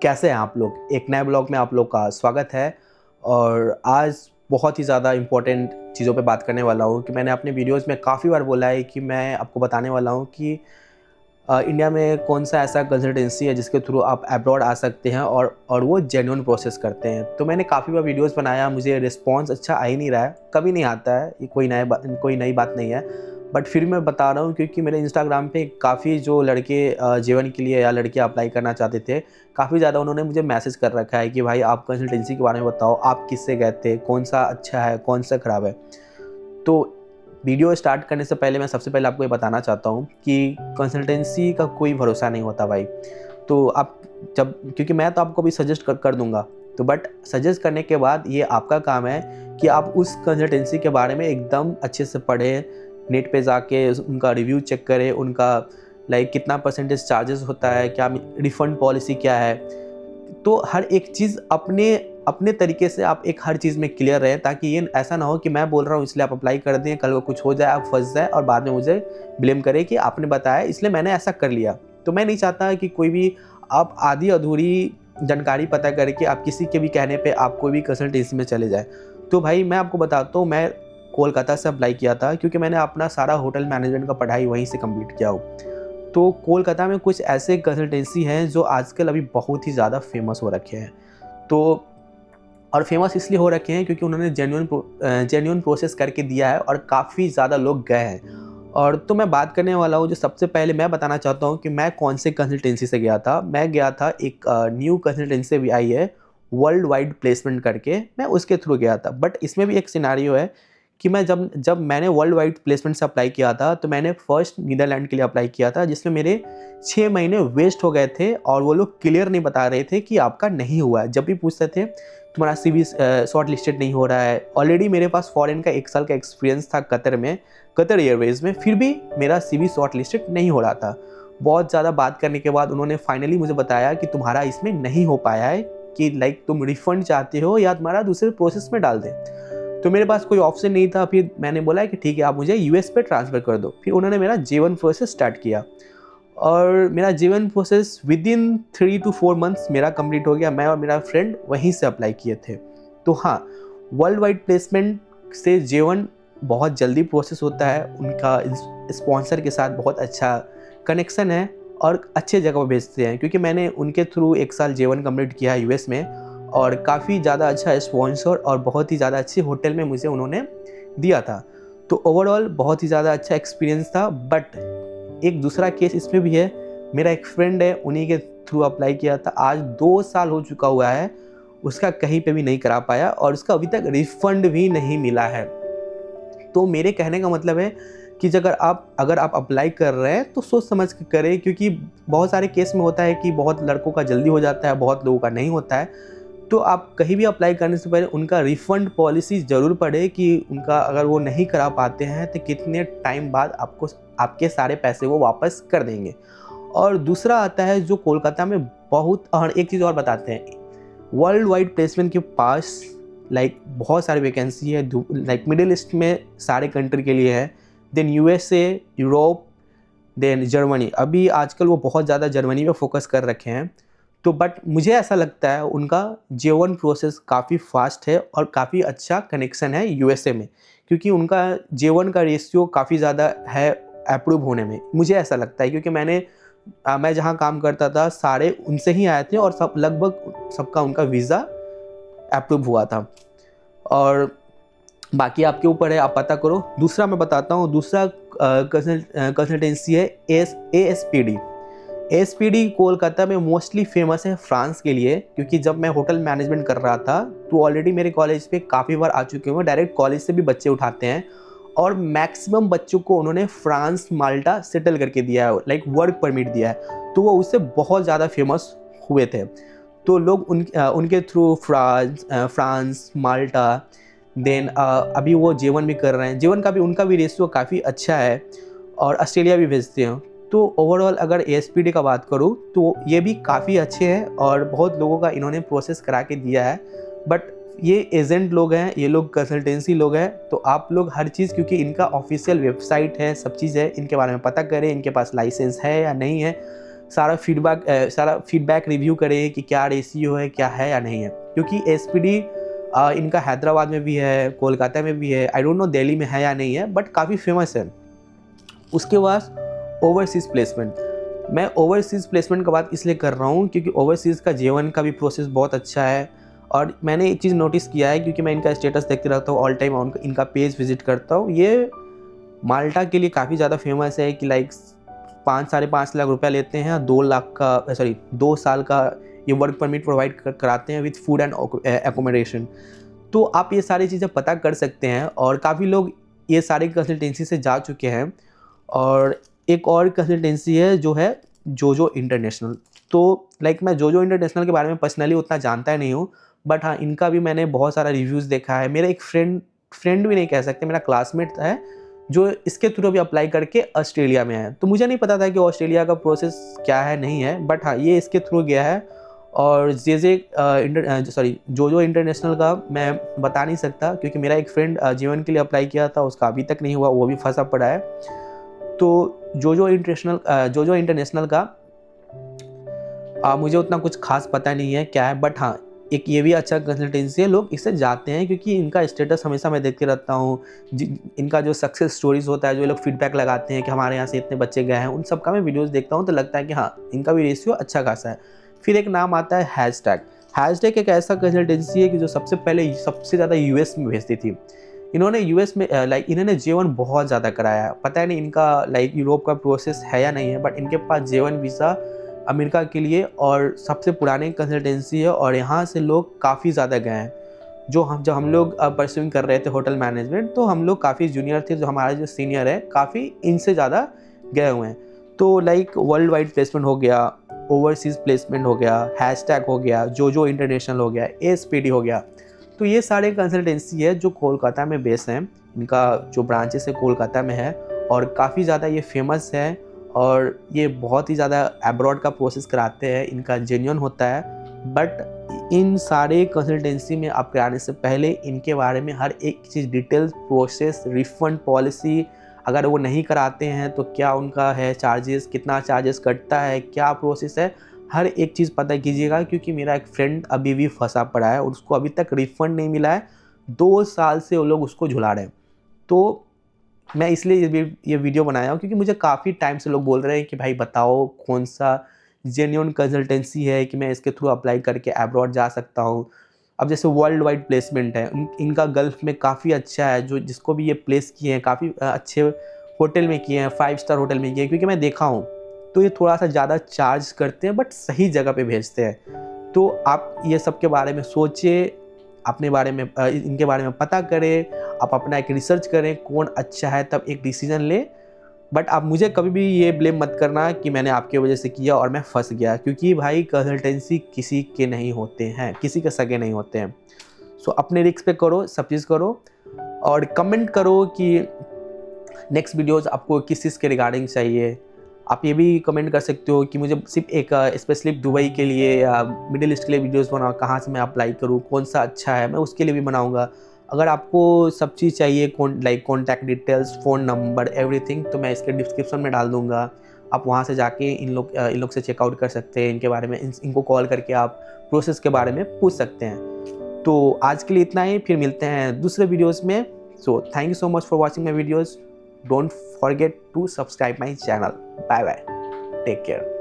कैसे हैं आप लोग। एक नए ब्लॉग में आप लोग का स्वागत है। और आज बहुत ही ज़्यादा इम्पोर्टेंट चीज़ों पे बात करने वाला हूँ कि मैंने अपने वीडियोस में काफ़ी बार बोला है कि मैं आपको बताने वाला हूँ कि इंडिया में कौन सा ऐसा कंसल्टेंसी है जिसके थ्रू आप अब्रॉड आ सकते हैं और वो जेन्युइन प्रोसेस करते हैं। तो मैंने काफ़ी बार वीडियोस बनाया, मुझे रिस्पांस अच्छा आ ही नहीं रहा है, कभी नहीं आता है, ये कोई नई बात नहीं है। बट फिर मैं बता रहा हूँ क्योंकि मेरे इंस्टाग्राम पे काफ़ी जो लड़के जीवन के लिए या लड़के अप्लाई करना चाहते थे, काफ़ी ज़्यादा उन्होंने मुझे मैसेज कर रखा है कि भाई आप कंसल्टेंसी के बारे में बताओ, आप किससे गए थे, कौन सा अच्छा है, कौन सा ख़राब है। तो वीडियो स्टार्ट करने से पहले मैं सबसे पहले आपको ये बताना चाहता हूँ कि कंसल्टेंसी का कोई भरोसा नहीं होता भाई। तो आप जब, क्योंकि मैं तो आपको भी सजेस्ट कर दूंगा, तो बट सजेस्ट करने के बाद ये आपका काम है कि आप उस कंसल्टेंसी के बारे में एकदम अच्छे से पढ़ें, नेट पे जाके उनका रिव्यू चेक करें, उनका कितना परसेंटेज चार्जेस होता है, क्या रिफ़ंड पॉलिसी क्या है। तो हर एक चीज़ अपने अपने तरीके से आप एक हर चीज़ में क्लियर रहें, ताकि ये ऐसा ना हो कि मैं बोल रहा हूँ इसलिए आप अप्लाई कर दें, कल को कुछ हो जाए, आप फंस जाए और बाद में मुझे ब्लेम करें कि आपने बताया इसलिए मैंने ऐसा कर लिया। तो मैं नहीं चाहता कि कोई भी आप आधी अधूरी जानकारी पता करके आप किसी के भी कहने पे आप कोई भी कंसल्टेंसी में चले जाए। तो भाई मैं आपको बताता हूँ, मैं कोलकाता से अप्लाई किया था क्योंकि मैंने अपना सारा होटल मैनेजमेंट का पढ़ाई वहीं से कंप्लीट किया हूँ। तो कोलकाता में कुछ ऐसे कंसल्टेंसी हैं जो आजकल अभी बहुत ही ज़्यादा फेमस हो रखे हैं। तो और फेमस इसलिए हो रखे हैं क्योंकि उन्होंने जेन्युइन प्रोसेस करके दिया है और काफ़ी ज़्यादा लोग गए हैं। और तो मैं बात करने वाला हूँ, जो सबसे पहले मैं बताना चाहता हूँ कि मैं कौन से कंसल्टेंसी से गया था। मैं गया था एक न्यू कंसल्टेंसी भी आई है, वर्ल्ड वाइड प्लेसमेंट करके, मैं उसके थ्रू गया था। बट इसमें भी एक सिनारियो है कि मैं जब जब मैंने वर्ल्ड वाइड प्लेसमेंट से अप्लाई किया था, तो मैंने फर्स्ट नीदरलैंड के लिए अप्लाई किया था, जिसमें मेरे 6 महीने वेस्ट हो गए थे और वो लोग क्लियर नहीं बता रहे थे कि आपका नहीं हुआ है। जब भी पूछते थे तुम्हारा सीवी शॉर्ट लिस्टेड नहीं हो रहा है। ऑलरेडी मेरे पास फॉरेन का 1 साल का एक्सपीरियंस था कतर में, कतर एयरवेज़ में, फिर भी मेरा सीवी शॉर्ट लिस्टेड नहीं हो रहा था। बहुत ज़्यादा बात करने के बाद उन्होंने फाइनली मुझे बताया कि तुम्हारा इसमें नहीं हो पाया है, कि तुम रिफ़ंड चाहते हो या तुम्हारा दूसरे प्रोसेस में डाल दें। तो मेरे पास कोई ऑप्शन नहीं था। फिर मैंने बोला कि ठीक है, आप मुझे यूएस पे ट्रांसफ़र कर दो। फिर उन्होंने मेरा J1 प्रोसेस स्टार्ट किया और मेरा J1 process within 3 to 4 months मेरा कंप्लीट हो गया। मैं और मेरा फ्रेंड वहीं से अप्लाई किए थे। तो हाँ, वर्ल्ड वाइड प्लेसमेंट से J1 बहुत जल्दी प्रोसेस होता है। उनका स्पॉन्सर के साथ बहुत अच्छा कनेक्शन है और अच्छे जगह पर भेजते हैं, क्योंकि मैंने उनके थ्रू 1 साल J1 कंप्लीट किया है यूएस में, और काफ़ी ज़्यादा अच्छा स्पॉन्सर और बहुत ही ज़्यादा अच्छे होटल में मुझे उन्होंने दिया था। तो ओवरऑल बहुत ही ज़्यादा अच्छा एक्सपीरियंस था। बट एक दूसरा केस इसमें भी है। मेरा एक फ्रेंड है, उन्हीं के थ्रू अप्लाई किया था, आज 2 साल हो चुका हुआ है, उसका कहीं पे भी नहीं करा पाया और उसका अभी तक रिफ़ंड भी नहीं मिला है। तो मेरे कहने का मतलब है कि अगर आप अप्लाई कर रहे हैं तो सोच समझ के करें, क्योंकि बहुत सारे केस में होता है कि बहुत लड़कों का जल्दी हो जाता है, बहुत लोगों का नहीं होता है। तो आप कहीं भी अप्लाई करने से पहले उनका रिफ़ंड पॉलिसी ज़रूर पढ़ें कि उनका अगर वो नहीं करा पाते हैं तो कितने टाइम बाद आपको आपके सारे पैसे वो वापस कर देंगे। और दूसरा आता है जो कोलकाता में बहुत, और एक चीज़ और बताते हैं, वर्ल्ड वाइड प्लेसमेंट के पास बहुत सारी वैकेंसी है। मिडिल ईस्ट में सारे कंट्री के लिए है, then USA, Europe, then Germany. अभी आजकल वो बहुत ज़्यादा जर्मनी पे फोकस कर रखे हैं। तो बट मुझे ऐसा लगता है उनका J1 प्रोसेस काफ़ी फास्ट है और काफ़ी अच्छा कनेक्शन है यूएसए में, क्योंकि उनका J1 का रेशियो काफ़ी ज़्यादा है अप्रूव होने में, मुझे ऐसा लगता है। क्योंकि मैं जहाँ काम करता था सारे उनसे ही आए थे और लगभग सबका उनका वीज़ा अप्रूव हुआ था। और बाकी आपके ऊपर है, आप पता करो। दूसरा मैं बताता हूँ, दूसरा कंसल्टेंसी है ASPD। ASPD कोलकाता में मोस्टली फेमस है फ्रांस के लिए, क्योंकि जब मैं होटल मैनेजमेंट कर रहा था तो ऑलरेडी मेरे कॉलेज पे काफ़ी बार आ चुके हुए, डायरेक्ट कॉलेज से भी बच्चे उठाते हैं और मैक्सिमम बच्चों को उन्होंने फ्रांस, माल्टा सेटल करके दिया है, वर्क परमिट दिया है। तो वो उससे बहुत ज़्यादा फेमस हुए थे। तो लोग उनके थ्रू फ्रांस, माल्टा, देन अभी वो J1 भी कर रहे हैं। J1 का भी उनका भी रेशियो काफ़ी अच्छा है और ऑस्ट्रेलिया भी भेजते हैं। तो ओवरऑल अगर ASPD का बात करूँ तो ये भी काफ़ी अच्छे हैं और बहुत लोगों का इन्होंने प्रोसेस करा के दिया है। बट ये एजेंट लोग हैं, ये लोग कंसल्टेंसी लोग हैं। तो आप लोग हर चीज़, क्योंकि इनका ऑफिशियल वेबसाइट है, सब चीज़ है, इनके बारे में पता करें, इनके पास लाइसेंस है या नहीं है। सारा फीडबैक रिव्यू करें कि क्या रेशियो है, क्या है या नहीं है। क्योंकि SPD इनका हैदराबाद में भी है, कोलकाता में भी है, आई डोंट नो दिल्ली में है या नहीं है, बट काफ़ी फेमस है। उसके बाद ओवरसीज़ प्लेसमेंट, मैं ओवरसीज़ प्लेसमेंट का बात इसलिए कर रहा हूँ क्योंकि ओवरसीज़ का J1 का भी प्रोसेस बहुत अच्छा है। और मैंने एक चीज़ नोटिस किया है, क्योंकि मैं इनका स्टेटस देखते रहता हूँ ऑल टाइम, इनका पेज विजिट करता हूँ। ये माल्टा के लिए काफ़ी ज़्यादा फेमस है कि लाइक 5-5.5 लाख रुपया लेते हैं, 2 साल का ये वर्क परमिट प्रोवाइड कराते हैं विथ फूड एंड एकोमोडेशन। तो आप ये सारी चीज़ें पता कर सकते हैं, और काफ़ी लोग ये सारी कंसल्टेंसी से जा चुके हैं। और एक और कंसल्टेंसी है जो है जोजो इंटरनेशनल। तो लाइक मैं जोजो इंटरनेशनल के बारे में पर्सनली उतना जानता ही नहीं हूँ, बट हाँ, इनका भी मैंने बहुत सारा रिव्यूज़ देखा है। मेरा एक फ्रेंड भी नहीं कह सकते, मेरा क्लासमेट है जो इसके थ्रू भी अप्लाई करके ऑस्ट्रेलिया में है। तो मुझे नहीं पता था कि ऑस्ट्रेलिया का प्रोसेस क्या है, नहीं है, बट हाँ, ये इसके थ्रू गया है। और जोजो इंटरनेशनल का मैं बता नहीं सकता, क्योंकि मेरा एक फ्रेंड J1 के लिए अप्लाई किया था, उसका अभी तक नहीं हुआ, वो भी फंसा पड़ा है। तो जोजो इंटरनेशनल का मुझे उतना कुछ खास पता नहीं है क्या है, बट हाँ, एक ये भी अच्छा कंसल्टेंसी है, लोग इससे जाते हैं क्योंकि इनका स्टेटस हमेशा मैं देखते रहता हूँ। इनका जो सक्सेस स्टोरीज होता है, जो लोग फीडबैक लगाते हैं कि हमारे यहाँ से इतने बच्चे गए हैं, उन सब का मैं वीडियोस देखता हूँ, तो लगता है कि हाँ, इनका भी रेशियो अच्छा खासा है। फिर एक नाम आता है हैशटैग एक ऐसा कंसल्टेंसी है कि जो सबसे ज़्यादा US में भेजती थी। इन्होंने US में इन्होंने J1 बहुत ज़्यादा कराया। पता है नहीं इनका यूरोप का प्रोसेस है या नहीं है, बट इनके पास J1 वीज़ा अमेरिका के लिए और सबसे पुरानी कंसल्टेंसी है, और यहाँ से लोग काफ़ी ज़्यादा गए हैं। जब हम लोग परस्यूइंग कर रहे थे होटल मैनेजमेंट, तो हम लोग काफ़ी जूनियर थे, जो हमारा जो सीनियर है काफ़ी इनसे ज़्यादा गए हुए हैं। तो लाइक वर्ल्ड वाइड प्लेसमेंट हो गया, ओवरसीज़ प्लेसमेंट हो गया, हैशटैग हो गया, जोजो इंटरनेशनल हो गया, SPD हो गया। तो ये सारे कंसल्टेंसी है जो कोलकाता में बेस हैं। इनका जो ब्रांचेस है कोलकाता में है, और काफ़ी ज़्यादा ये फेमस है, और ये बहुत ही ज़्यादा अब्रॉड का प्रोसेस कराते हैं। इनका जेन्युइन होता है। बट इन सारे कंसल्टेंसी में आप कराने से पहले इनके बारे में हर एक चीज़ डिटेल्स, प्रोसेस, रिफंड पॉलिसी, अगर वो नहीं कराते हैं तो क्या उनका है चार्जेस, कितना चार्जेस कटता है, क्या प्रोसेस है, हर एक चीज़ पता कीजिएगा। क्योंकि मेरा एक फ्रेंड अभी भी फंसा पड़ा है और उसको अभी तक रिफ़ंड नहीं मिला है। 2 साल से वो लोग उसको झुला रहे हैं। तो मैं इसलिए ये वीडियो बनाया हूँ, क्योंकि मुझे काफ़ी टाइम से लोग बोल रहे हैं कि भाई बताओ कौन सा जेन्युइन कंसल्टेंसी है कि मैं इसके थ्रू अप्लाई करके अब्रॉड जा सकता हूँ। अब जैसे वर्ल्ड वाइड प्लेसमेंट है, इनका गल्फ़ में काफ़ी अच्छा है, जो जिसको भी ये प्लेस किए हैं काफ़ी अच्छे होटल में किए हैं, 5 स्टार होटल में किए हैं। क्योंकि मैं देखा हूँ, तो ये थोड़ा सा ज़्यादा चार्ज करते हैं, बट सही जगह पे भेजते हैं। तो आप ये सब के बारे में सोचिए, अपने बारे में इनके बारे में पता करें, आप अपना एक रिसर्च करें कौन अच्छा है, तब एक डिसीजन लें। बट आप मुझे कभी भी ये ब्लेम मत करना कि मैंने आपकी वजह से किया और मैं फंस गया, क्योंकि भाई कंसल्टेंसी किसी के नहीं होते हैं, किसी के सगे नहीं होते हैं। सो अपने रिस्क पे करो, सब चीज़ करो, और कमेंट करो कि नेक्स्ट वीडियोज़ आपको किस चीज़ के रिगार्डिंग चाहिए। आप ये भी कमेंट कर सकते हो कि मुझे सिर्फ एक स्पेशली दुबई के लिए या मिडिल ईस्ट के लिए वीडियोस बनाओ, कहाँ से मैं अप्लाई करूँ, कौन सा अच्छा है, मैं उसके लिए भी बनाऊँगा। अगर आपको सब चीज़ चाहिए, contact details, phone number, everything, तो मैं इसके डिस्क्रिप्शन में डाल दूँगा। आप वहाँ से जाके इन लोग से चेकआउट कर सकते हैं, इनके बारे में इनको कॉल करके आप प्रोसेस के बारे में पूछ सकते हैं। तो आज के लिए इतना ही, फिर मिलते हैं दूसरे वीडियोज़ में। So thank you so much for watching my videos. Don't forget to subscribe my channel. Bye bye. Take care.